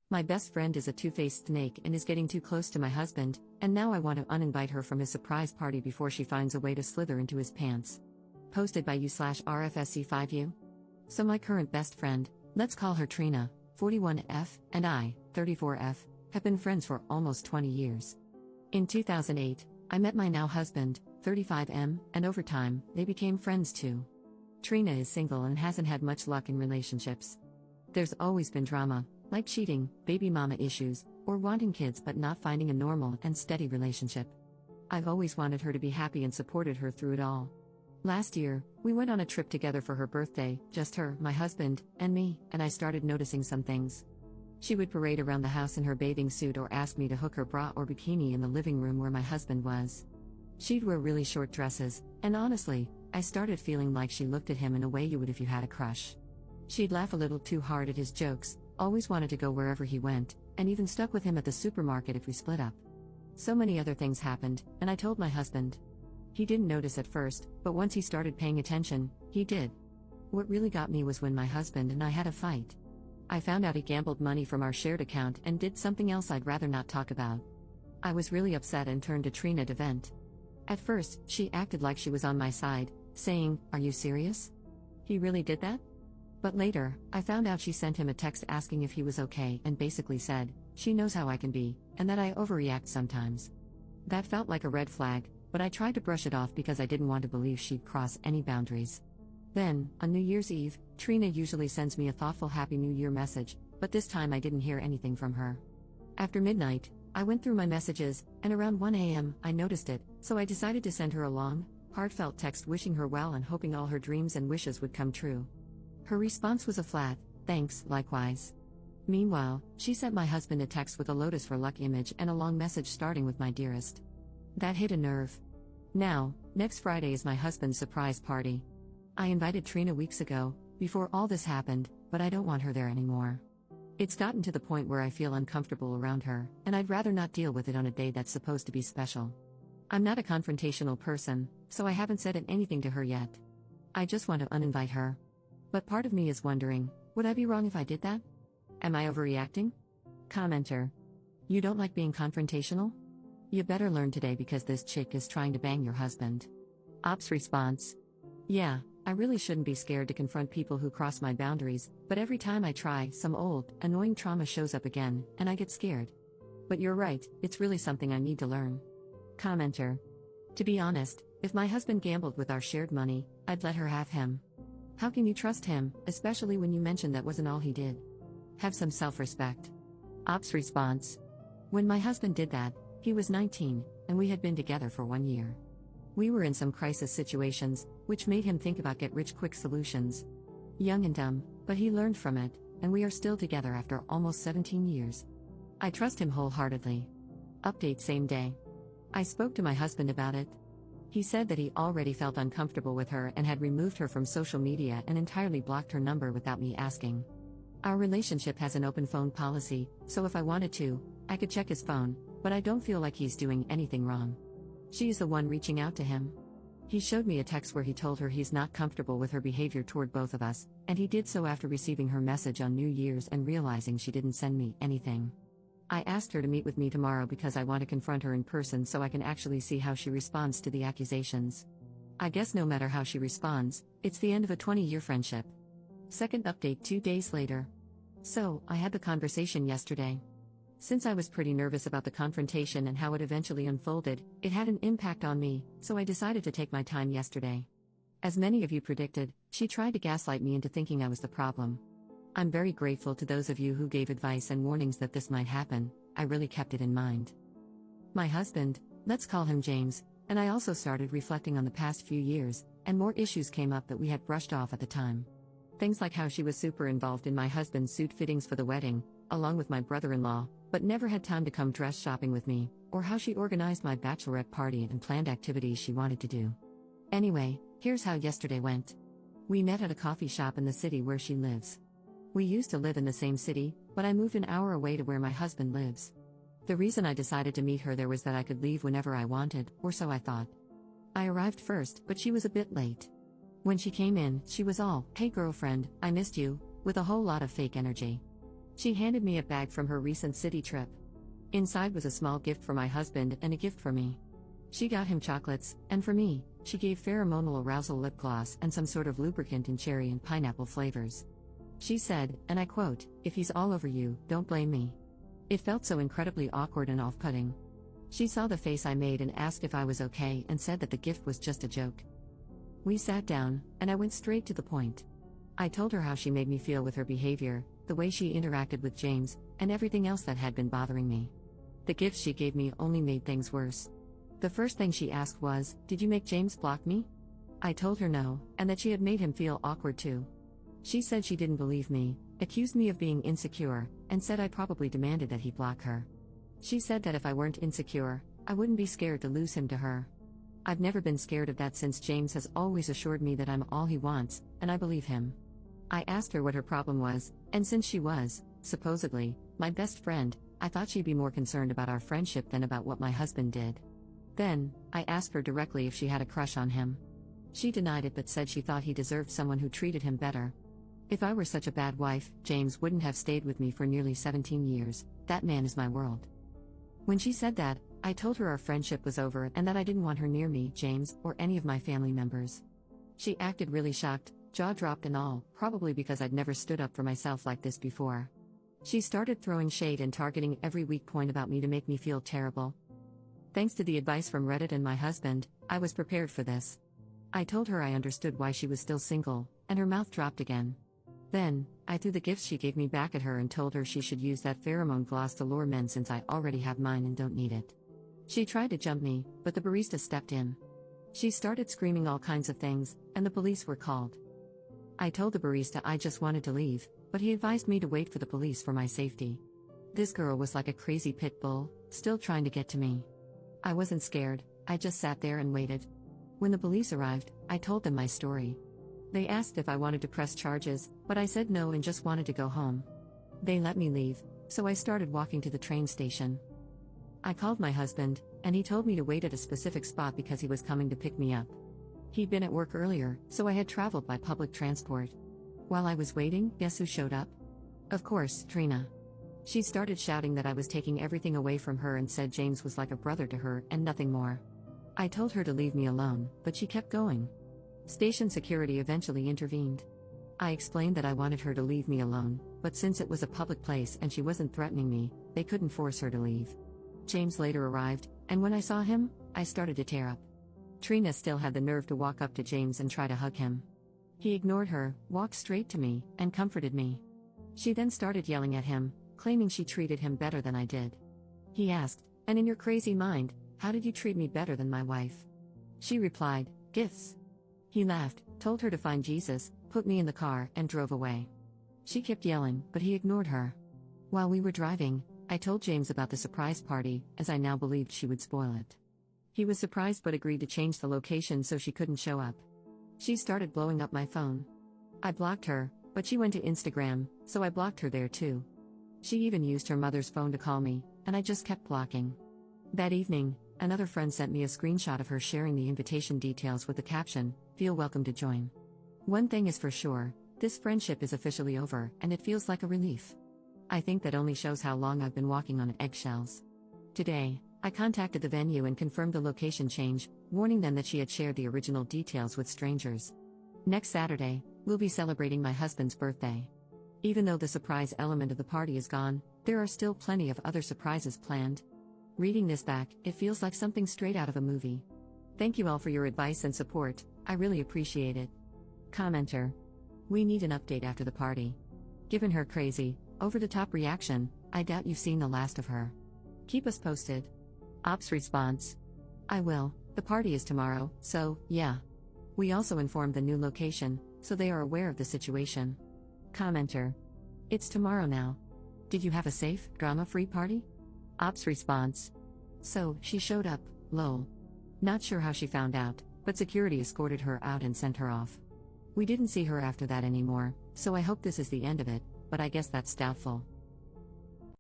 My best friend is a two-faced snake and is getting too close to my husband, and now I want to uninvite her from his surprise party before she finds a way to slither into his pants. Posted by you/RFSC5U. So my current best friend, let's call her Trina, 41F, and I, 34F, have been friends for almost 20 years. In 2008, I met my now husband, 35M, and over time, they became friends too. Trina is single and hasn't had much luck in relationships. There's always been drama, like cheating, baby mama issues, or wanting kids but not finding a normal and steady relationship. I've always wanted her to be happy and supported her through it all. Last year, we went on a trip together for her birthday, just her, my husband, and me, and I started noticing some things. She would parade around the house in her bathing suit or ask me to hook her bra or bikini in the living room where my husband was. She'd wear really short dresses, and honestly, I started feeling like she looked at him in a way you would if you had a crush. She'd laugh a little too hard at his jokes, always wanted to go wherever he went, and even stuck with him at the supermarket if we split up. So many other things happened, and I told my husband. He didn't notice at first, but once he started paying attention, he did. What really got me was when my husband and I had a fight. I found out he gambled money from our shared account and did something else I'd rather not talk about. I was really upset and turned to Trina to vent. At first, she acted like she was on my side, saying, "Are you serious? He really did that?" But later, I found out she sent him a text asking if he was okay and basically said, she knows how I can be, and that I overreact sometimes. That felt like a red flag, but I tried to brush it off because I didn't want to believe she'd cross any boundaries. Then, on New Year's Eve, Trina usually sends me a thoughtful Happy New Year message, but this time I didn't hear anything from her. After midnight, I went through my messages, and around 1 a.m., I noticed it, so I decided to send her a long, heartfelt text wishing her well and hoping all her dreams and wishes would come true. Her response was a flat, "Thanks, likewise." Meanwhile, she sent my husband a text with a Lotus for Luck image and a long message starting with "My dearest." That hit a nerve. Now, next Friday is my husband's surprise party. I invited Trina weeks ago, before all this happened, but I don't want her there anymore. It's gotten to the point where I feel uncomfortable around her, and I'd rather not deal with it on a day that's supposed to be special. I'm not a confrontational person, so I haven't said anything to her yet. I just want to uninvite her. But part of me is wondering, would I be wrong if I did that? Am I overreacting? Commenter. You don't like being confrontational? You better learn today because this chick is trying to bang your husband. Ops response. Yeah, I really shouldn't be scared to confront people who cross my boundaries, but every time I try, some old, annoying trauma shows up again, and I get scared. But you're right, it's really something I need to learn. Commenter. To be honest, if my husband gambled with our shared money, I'd let her have him. How can you trust him, especially when you mentioned that wasn't all he did? Have some self-respect. Ops response. When my husband did that, he was 19, and we had been together for 1 year. We were in some crisis situations, which made him think about get-rich-quick solutions. Young and dumb, but he learned from it, and we are still together after almost 17 years. I trust him wholeheartedly. Update same day. I spoke to my husband about it. He said that he already felt uncomfortable with her and had removed her from social media and entirely blocked her number without me asking. Our relationship has an open phone policy, so if I wanted to, I could check his phone, but I don't feel like he's doing anything wrong. She's the one reaching out to him. He showed me a text where he told her he's not comfortable with her behavior toward both of us, and he did so after receiving her message on New Year's and realizing she didn't send me anything. I asked her to meet with me tomorrow because I want to confront her in person so I can actually see how she responds to the accusations. I guess no matter how she responds, it's the end of a 20-year friendship. Second update 2 days later. So, I had the conversation yesterday. Since I was pretty nervous about the confrontation and how it eventually unfolded, it had an impact on me, so I decided to take my time yesterday. As many of you predicted, she tried to gaslight me into thinking I was the problem. I'm very grateful to those of you who gave advice and warnings that this might happen. I really kept it in mind. My husband, let's call him James, and I also started reflecting on the past few years, and more issues came up that we had brushed off at the time. Things like how she was super involved in my husband's suit fittings for the wedding, along with my brother-in-law, but never had time to come dress shopping with me, or how she organized my bachelorette party and planned activities she wanted to do. Anyway, here's how yesterday went. We met at a coffee shop in the city where she lives. We used to live in the same city, but I moved an hour away to where my husband lives. The reason I decided to meet her there was that I could leave whenever I wanted, or so I thought. I arrived first, but she was a bit late. When she came in, she was all, "Hey girlfriend, I missed you," with a whole lot of fake energy. She handed me a bag from her recent city trip. Inside was a small gift for my husband and a gift for me. She got him chocolates, and for me, she gave pheromonal arousal lip gloss and some sort of lubricant in cherry and pineapple flavors. She said, and I quote, "If he's all over you, don't blame me." It felt so incredibly awkward and off-putting. She saw the face I made and asked if I was okay and said that the gift was just a joke. We sat down, and I went straight to the point. I told her how she made me feel with her behavior, the way she interacted with James, and everything else that had been bothering me. The gifts she gave me only made things worse. The first thing she asked was, "Did you make James block me?" I told her no, and that she had made him feel awkward too. She said she didn't believe me, accused me of being insecure, and said I probably demanded that he block her. She said that if I weren't insecure, I wouldn't be scared to lose him to her. I've never been scared of that since James has always assured me that I'm all he wants, and I believe him. I asked her what her problem was, and since she was, supposedly, my best friend, I thought she'd be more concerned about our friendship than about what my husband did. Then, I asked her directly if she had a crush on him. She denied it but said she thought he deserved someone who treated him better. If I were such a bad wife, James wouldn't have stayed with me for nearly 17 years, that man is my world. When she said that, I told her our friendship was over and that I didn't want her near me, James, or any of my family members. She acted really shocked, jaw dropped and all, probably because I'd never stood up for myself like this before. She started throwing shade and targeting every weak point about me to make me feel terrible. Thanks to the advice from Reddit and my husband, I was prepared for this. I told her I understood why she was still single, and her mouth dropped again. Then, I threw the gifts she gave me back at her and told her she should use that pheromone gloss to lure men since I already have mine and don't need it. She tried to jump me, but the barista stepped in. She started screaming all kinds of things, and the police were called. I told the barista I just wanted to leave, but he advised me to wait for the police for my safety. This girl was like a crazy pit bull, still trying to get to me. I wasn't scared, I just sat there and waited. When the police arrived, I told them my story. They asked if I wanted to press charges, but I said no and just wanted to go home. They let me leave, so I started walking to the train station. I called my husband, and he told me to wait at a specific spot because he was coming to pick me up. He'd been at work earlier, so I had traveled by public transport. While I was waiting, guess who showed up? Of course, Trina. She started shouting that I was taking everything away from her and said James was like a brother to her and nothing more. I told her to leave me alone, but she kept going. Station security eventually intervened. I explained that I wanted her to leave me alone, but since it was a public place and she wasn't threatening me, they couldn't force her to leave. James later arrived, and when I saw him, I started to tear up. Trina still had the nerve to walk up to James and try to hug him. He ignored her, walked straight to me, and comforted me. She then started yelling at him, claiming she treated him better than I did. He asked, "And in your crazy mind, how did you treat me better than my wife?" She replied, "Gifts." He laughed, told her to find Jesus, put me in the car, and drove away. She kept yelling, but he ignored her. While we were driving, I told James about the surprise party, as I now believed she would spoil it. He was surprised but agreed to change the location so she couldn't show up. She started blowing up my phone. I blocked her, but she went to Instagram, so I blocked her there too. She even used her mother's phone to call me, and I just kept blocking. That evening, another friend sent me a screenshot of her sharing the invitation details with the caption, "Feel welcome to join." One thing is for sure, this friendship is officially over, and it feels like a relief. I think that only shows how long I've been walking on eggshells. Today, I contacted the venue and confirmed the location change, warning them that she had shared the original details with strangers. Next Saturday, we'll be celebrating my husband's birthday. Even though the surprise element of the party is gone, there are still plenty of other surprises planned. Reading this back, it feels like something straight out of a movie. Thank you all for your advice and support, I really appreciate it. Commenter. We need an update after the party. Given her crazy, over-the-top reaction, I doubt you've seen the last of her. Keep us posted. Ops response. I will, the party is tomorrow, so, yeah. We also informed the new location, so they are aware of the situation. Commenter. It's tomorrow now. Did you have a safe, drama-free party? Ops response. So, she showed up, lol. Not sure how she found out, but security escorted her out and sent her off. We didn't see her after that anymore, so I hope this is the end of it, but I guess that's doubtful.